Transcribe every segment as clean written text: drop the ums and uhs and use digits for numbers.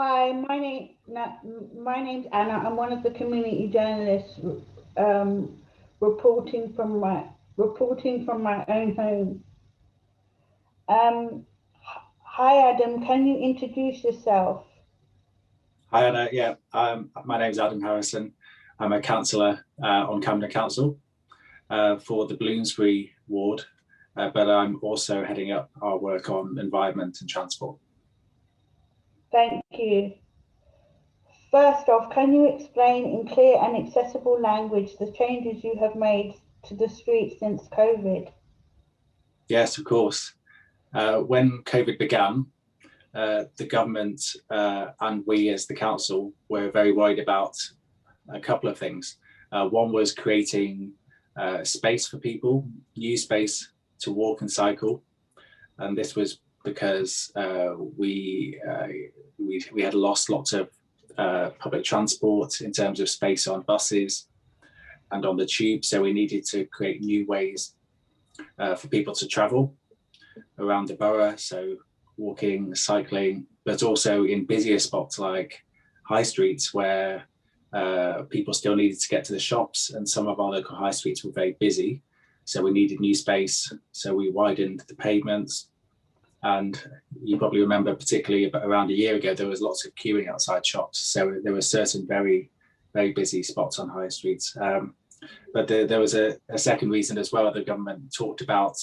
Hi, my name's Anna. I'm one of the community journalists um, reporting from my own home. Um, Hi, Adam. Can you introduce yourself? Hi, Anna. Yeah, my name's Adam Harrison. I'm a councillor on Camden Council for the Bloomsbury ward, but I'm also heading up our work on environment and transport. Thank you. First off, can you explain in clear and accessible language the changes you have made to the streets since COVID? Yes, of course. When COVID began, the government and we as the council were very worried about a couple of things. One was creating space for people, new space to walk and cycle, and this was because we had lost lots of public transport in terms of space on buses and on the tube, so we needed to create new ways for people to travel around the borough, so walking, cycling, but also in busier spots like high streets where people still needed to get to the shops, and some of our local high streets were very busy, so we needed new space, so we widened the pavements. And you probably remember, particularly around a year ago, there was lots of queuing outside shops, so there were certain very busy spots on high streets. But there was a second reason as well. The government talked about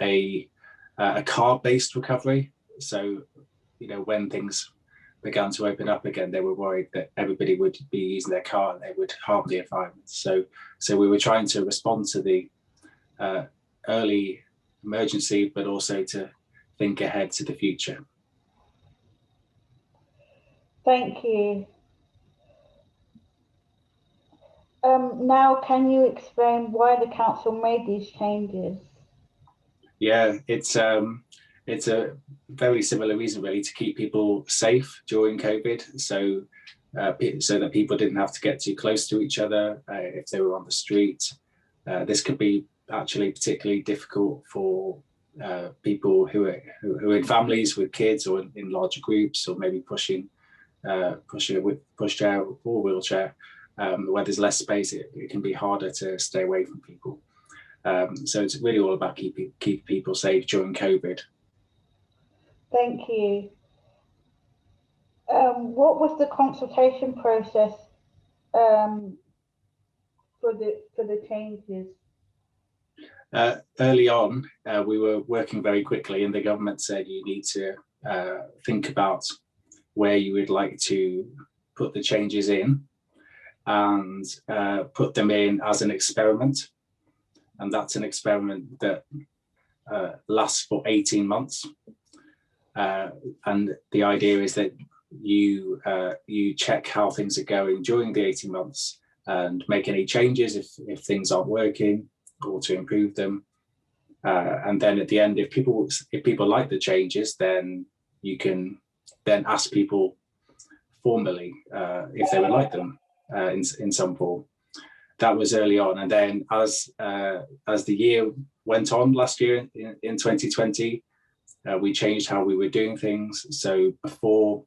a car-based recovery. So, when things began to open up again, they were worried that everybody would be using their car and they would harm the environment. So we were trying to respond to the early emergency, but also to think ahead to the future. Thank you. Now, can you explain why the council made these changes? Yeah, it's a very similar reason, really, to keep people safe during COVID. So that people didn't have to get too close to each other if they were on the street. This could be actually particularly difficult for people who are in families with kids or in larger groups, or maybe pushing with pushchair or wheelchair. Where there's less space, it can be harder to stay away from people. So it's really all about keep people safe during COVID. Thank you. What was the consultation process for the changes? Early on, we were working very quickly, and the government said you need to think about where you would like to put the changes in, and put them in as an experiment. And that's an experiment that lasts for 18 months. And the idea is that you check how things are going during the 18 months and make any changes if things aren't working, or to improve them. And then at the end, if people like the changes, then you can then ask people formally if they would like them in some form. That was early on, and then as the year went on last year in 2020, we changed how we were doing things. So before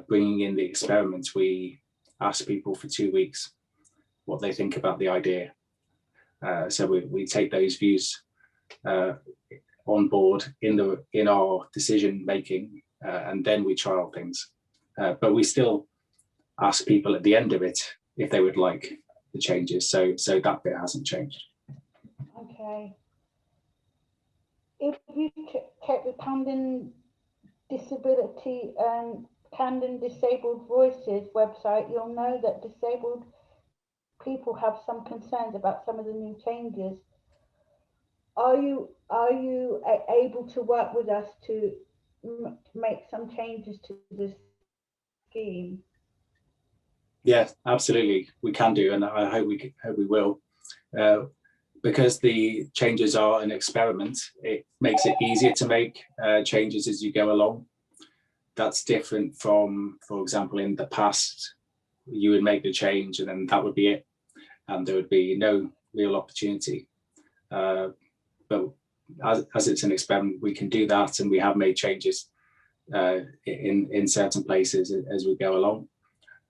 bringing in the experiment, we asked people for 2 weeks what they think about the idea. So we take those views on board in our decision making, and then we trial things. But we still ask people at the end of it if they would like the changes. So that bit hasn't changed. Okay. If you check the Camden Disability and Camden Disabled Voices website, you'll know that disabled people have some concerns about some of the new changes. Are you able to work with us to make some changes to this scheme? Yeah, absolutely, we can do, and I hope we will. Because the changes are an experiment, it makes it easier to make changes as you go along. That's different from, for example, in the past, you would make the change and then that would be it, and there would be no real opportunity. But as it's an experiment, we can do that, and we have made changes in certain places as we go along.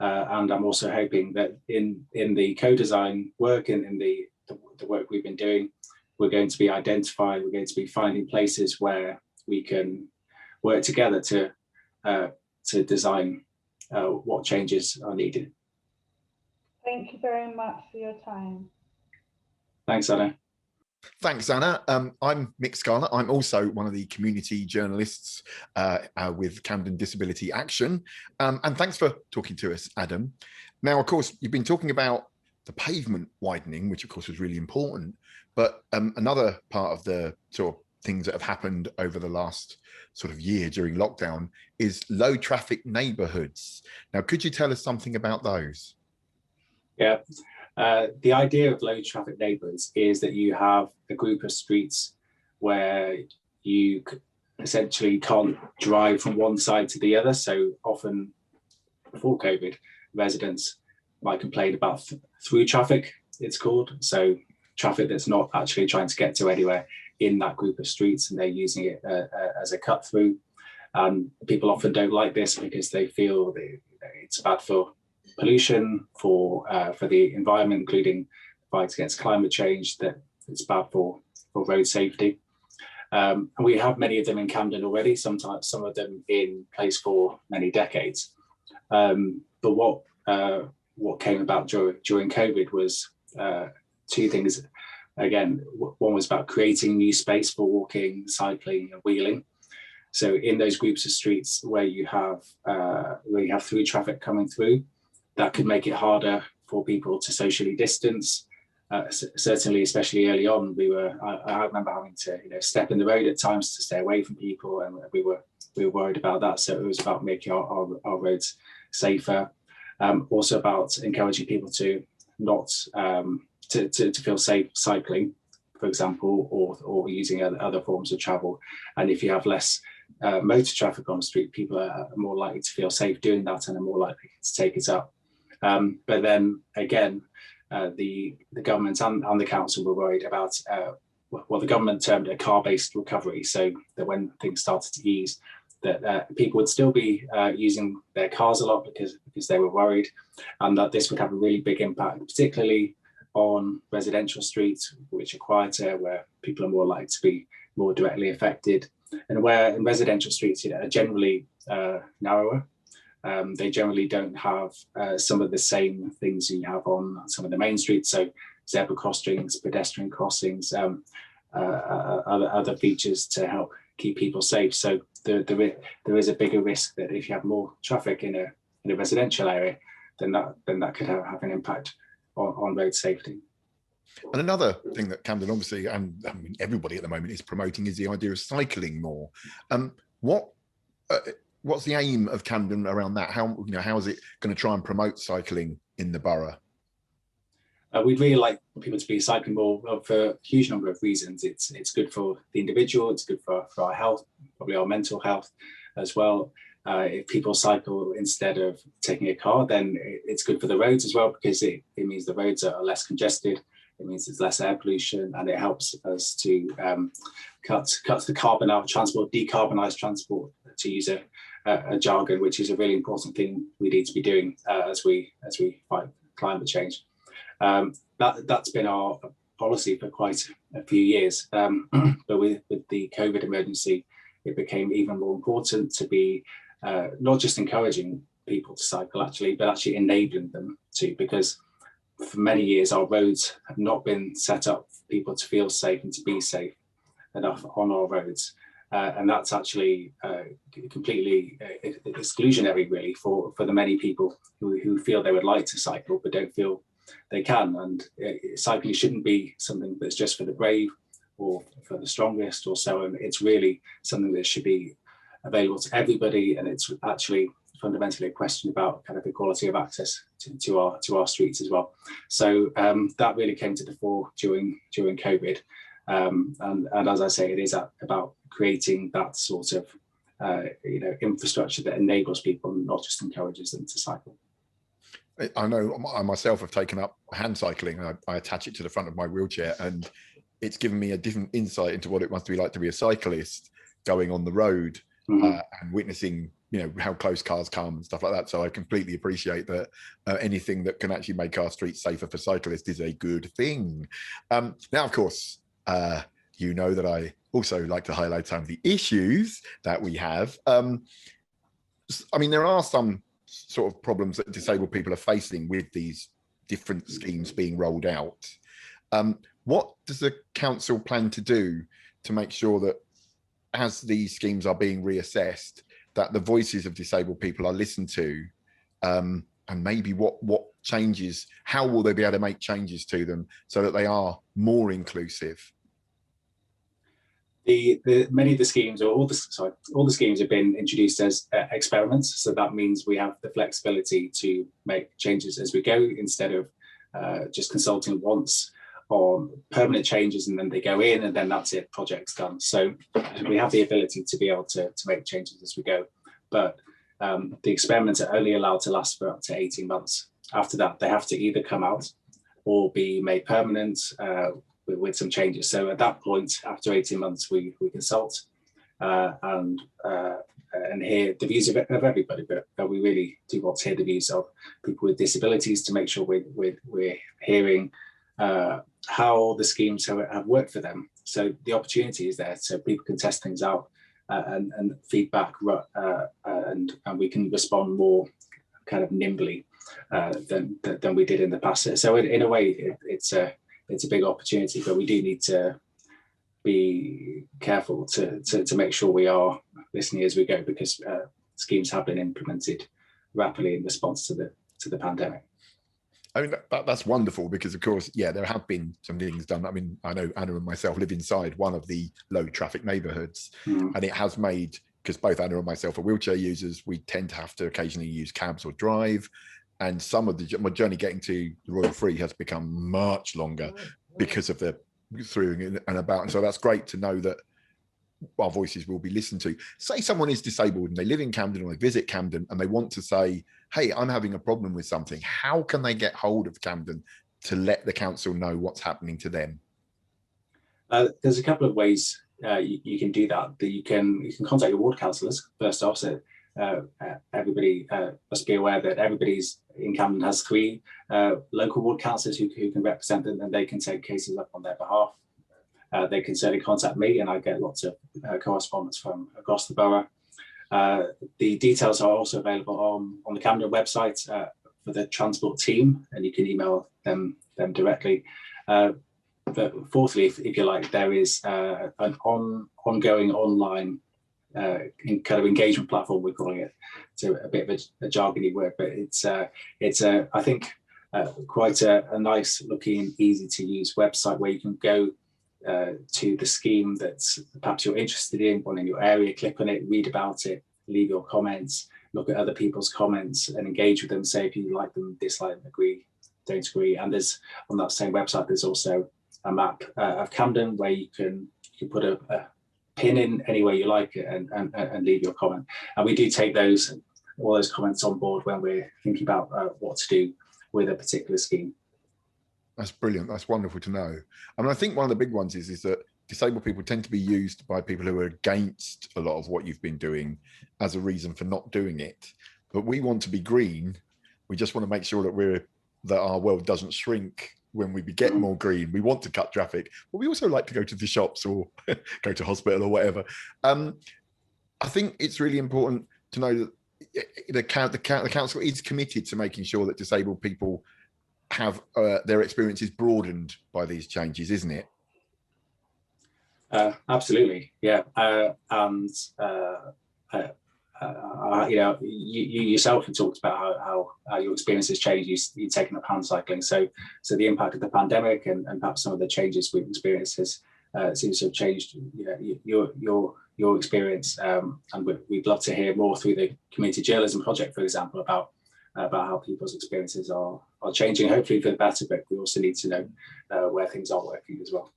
And I'm also hoping that in the co-design work and in the work we've been doing, we're going to be finding places where we can work together to design what changes are needed. Thank you very much for your time. Thanks, Anna. Thanks, Anna. I'm Mick Scarlett. I'm also one of the community journalists with Camden Disability Action. And thanks for talking to us, Adam. Now, of course, you've been talking about the pavement widening, which of course was really important. But another part of the sort of things that have happened over the last sort of year during lockdown is low traffic neighbourhoods. Now, could you tell us something about those? Yeah. The idea of low traffic neighbourhoods is that you have a group of streets where you essentially can't drive from one side to the other. So often before COVID, residents might complain about through traffic, it's called. So traffic that's not actually trying to get to anywhere in that group of streets, and they're using it as a cut through. People often don't like this because they feel it's bad for pollution, for the environment, including fight against climate change, that it's bad for road safety. And we have many of them in Camden already, sometimes some of them in place for many decades. But what came about during COVID was two things. Again, one was about creating new space for walking, cycling, and wheeling. So in those groups of streets where you have through traffic coming through, that could make it harder for people to socially distance. Certainly, especially early on, I remember having to step in the road at times to stay away from people, and we were worried about that. So it was about making our roads safer. Also about encouraging people to not to feel safe cycling, for example, or using other forms of travel. And if you have less motor traffic on the street, people are more likely to feel safe doing that and are more likely to take it up. But then again, the government and the council were worried about what the government termed a car-based recovery. So that when things started to ease, that people would still be using their cars a lot because they were worried, and that this would have a really big impact, particularly on residential streets, which are quieter, where people are more likely to be more directly affected, and where in residential streets are generally narrower. They generally don't have some of the same things you have on some of the main streets, so zebra crossings, pedestrian crossings, other features to help keep people safe. So there is a bigger risk that if you have more traffic in a residential area, then that could have an impact on road safety. And another thing that Camden obviously, and I mean everybody at the moment, is promoting is the idea of cycling more. What's the aim of Camden around that? How is it going to try and promote cycling in the borough? We'd really like people to be cycling more for a huge number of reasons. It's good for the individual, it's good for our health, probably our mental health as well. If people cycle instead of taking a car, then it's good for the roads as well, because it means the roads are less congested. It means there's less air pollution, and it helps us to cut the carbon out of transport, decarbonise transport, to use a jargon, which is a really important thing we need to be doing as we fight climate change. That's been our policy for quite a few years, but with the COVID emergency, it became even more important to be not just encouraging people to cycle, but actually enabling them to, because for many years our roads have not been set up for people to feel safe and to be safe enough on our roads. And that's actually completely exclusionary, really, for the many people who feel they would like to cycle but don't feel they can. And cycling shouldn't be something that's just for the brave or for the strongest or so on. It's really something that should be available to everybody, and it's actually fundamentally a question about kind of equality of access to our streets as well. So that really came to the fore during COVID. And as I say, it is about creating that sort of infrastructure that enables people, not just encourages them to cycle. I know I myself have taken up hand cycling. I attach it to the front of my wheelchair, and it's given me a different insight into what it must be like to be a cyclist going on the road. and witnessing, you know, how close cars come and stuff like that. So I completely appreciate that anything that can actually make our streets safer for cyclists is a good thing. Now, of course, you know that I also like to highlight some of the issues that we have. I mean, there are some sort of problems that disabled people are facing with these different schemes being rolled out. What does the council plan to do to make sure that as these schemes are being reassessed, that the voices of disabled people are listened to, and maybe what changes, how will they be able to make changes to them so that they are more inclusive? Many of the schemes, or all the schemes have been introduced as experiments. So that means we have the flexibility to make changes as we go, instead of just consulting once on permanent changes and then they go in and then that's it, project's done. So we have the ability to be able to make changes as we go. But the experiments are only allowed to last for up to 18 months. After that, they have to either come out or be made permanent with some changes. So at that point, after 18 months, we consult and hear the views of everybody. But we really do want to hear the views of people with disabilities to make sure we're hearing how the schemes have worked for them. So the opportunity is there, so people can test things out and feedback, and we can respond more kind of nimbly than we did in the past. So in a way, it's a big opportunity, but we do need to be careful to make sure we are listening as we go, because schemes have been implemented rapidly in response to the pandemic. I mean, that's wonderful, because of course, yeah, there have been some things done. I mean, I know Anna and myself live inside one of the low traffic neighborhoods, and it has made, because both Anna and myself are wheelchair users, we tend to have to occasionally use cabs or drive. And some of my journey getting to the Royal Free has become much longer because of the through and about. And so that's great to know that our voices will be listened to. Say someone is disabled and they live in Camden or they visit Camden and they want to say, hey, I'm having a problem with something. How can they get hold of Camden to let the council know what's happening to them? There's a couple of ways you can do that. You can contact your ward councillors first off. So everybody must be aware that everybody's in Camden has 3 local ward councillors who can represent them, and they can take cases up on their behalf. They can certainly contact me, and I get lots of correspondence from across the borough. The details are also available on the Camden website for the transport team, and you can email them directly. But fourthly, if you like, there is an ongoing online kind of engagement platform, we're calling it. It's a bit of a jargony word, but it's I think quite a nice looking, easy to use website where you can go to the scheme that perhaps you're interested in, one in your area, click on it, read about it, leave your comments, look at other people's comments and engage with them, say if you like them, dislike them, agree, don't agree. And there's, on that same website, there's also a map of Camden where you can put a pin in any way you like it and leave your comment. And we do take all those comments on board when we're thinking about what to do with a particular scheme. That's brilliant. That's wonderful to know. I mean, I think one of the big ones is that disabled people tend to be used by people who are against a lot of what you've been doing as a reason for not doing it. But we want to be green. We just want to make sure that our world doesn't shrink when we get more green. We want to cut traffic, but we also like to go to the shops or go to hospital or whatever. I think it's really important to know that the council is committed to making sure that disabled people have their experiences broadened by these changes, isn't it? Absolutely, yeah. You know, you yourself have talked about how your experience has changed. You've taken up hand cycling, so the impact of the pandemic and perhaps some of the changes we've experienced seems to have changed, you know, your experience. And we'd love to hear more through the community journalism project, for example, about how people's experiences are changing, hopefully for the better. But we also need to know where things aren't working as well.